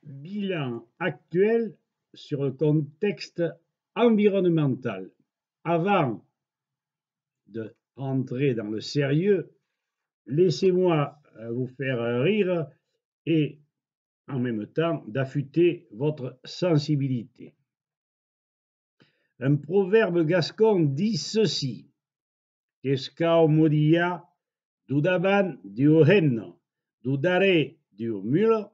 Bilan actuel sur le contexte environnemental. Avant de rentrer dans le sérieux, laissez-moi vous faire rire et en même temps d'affûter votre sensibilité. Un proverbe gascon dit ceci: Qu'escao modia, du daban du henno, du dare du mule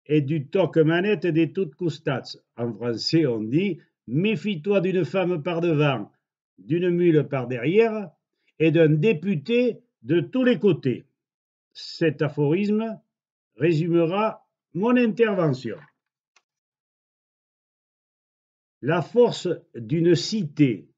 et du toque-manette des toutes coustats. En français, on dit méfie-toi d'une femme par devant, d'une mule par derrière et d'un député de tous les côtés. Cet aphorisme résumera mon intervention. La force d'une cité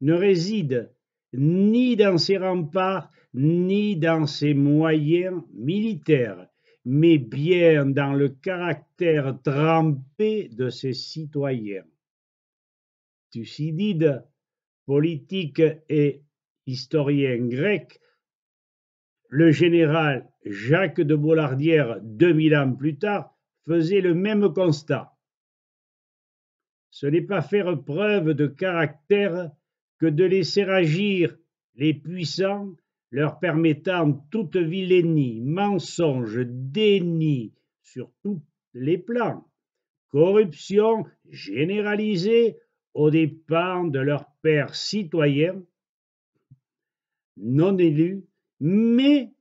ne réside ni dans ses remparts, ni dans ses moyens militaires, mais bien dans le caractère trempé de ses citoyens. Thucydide, politique et historien grec, le général Jacques de Bollardière, 2000 ans plus tard, faisait le même constat. Ce n'est pas faire preuve de caractère que de laisser agir les puissants, leur permettant toute vilainie, mensonge, déni sur tous les plans, corruption généralisée aux dépens de leurs pairs citoyens, non élus, mais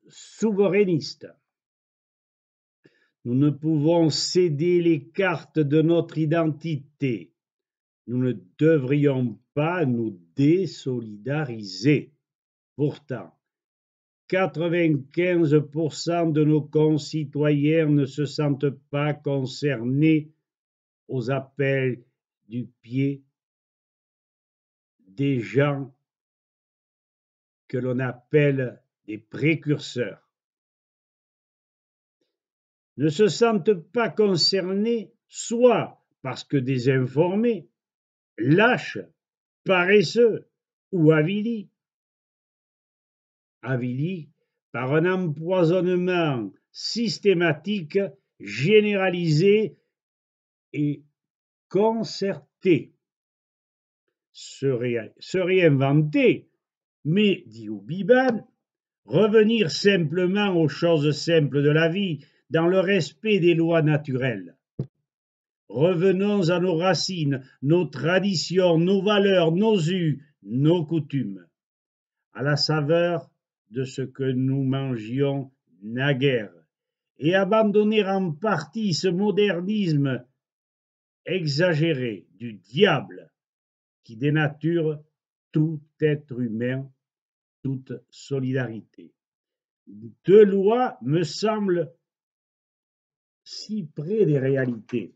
souverainistes. Nous ne pouvons céder les cartes de notre identité. Nous ne devrions pas nous désolidariser. Pourtant, 95% de nos concitoyens ne se sentent pas concernés aux appels du pied des gens que l'on appelle des précurseurs. Ne se sentent pas concernés soit parce que désinformés, lâches, paresseux ou avilis par un empoisonnement systématique, généralisé et concerté. Se réinventer, mais, dit Oubiban, revenir simplement aux choses simples de la vie, dans le respect des lois naturelles. Revenons à nos racines, nos traditions, nos valeurs, nos us, nos coutumes, à la saveur de ce que nous mangions naguère, et abandonner en partie ce modernisme exagéré du diable qui dénature tout être humain, toute solidarité. Deux lois me semblent si près des réalités.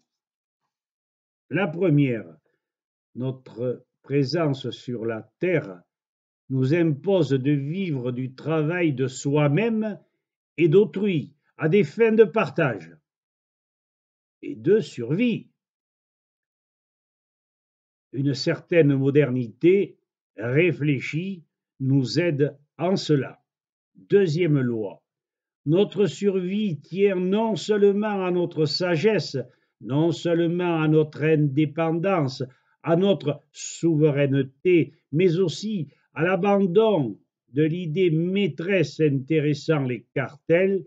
La première, notre présence sur la terre nous impose de vivre du travail de soi-même et d'autrui à des fins de partage et de survie. Une certaine modernité réfléchie nous aide en cela. Deuxième loi, notre survie tient non seulement à notre sagesse, non seulement à notre indépendance, à notre souveraineté, mais aussi à l'abandon de l'idée maîtresse intéressant les cartels,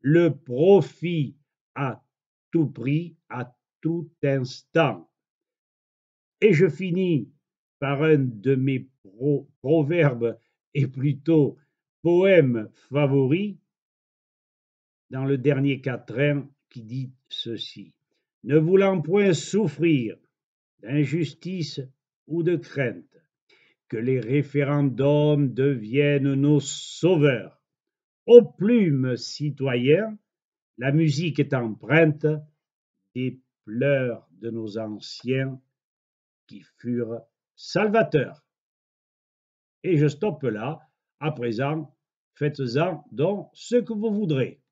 le profit à tout prix, à tout instant. Et je finis par un de mes proverbes et plutôt poèmes favoris, dans le dernier quatrain, qui dit ceci: ne voulant point souffrir d'injustice ou de crainte, que les référendums deviennent nos sauveurs. Aux plumes citoyens, la musique est empreinte des pleurs de nos anciens qui furent salvateurs. Et je stoppe là. À présent, faites-en donc ce que vous voudrez.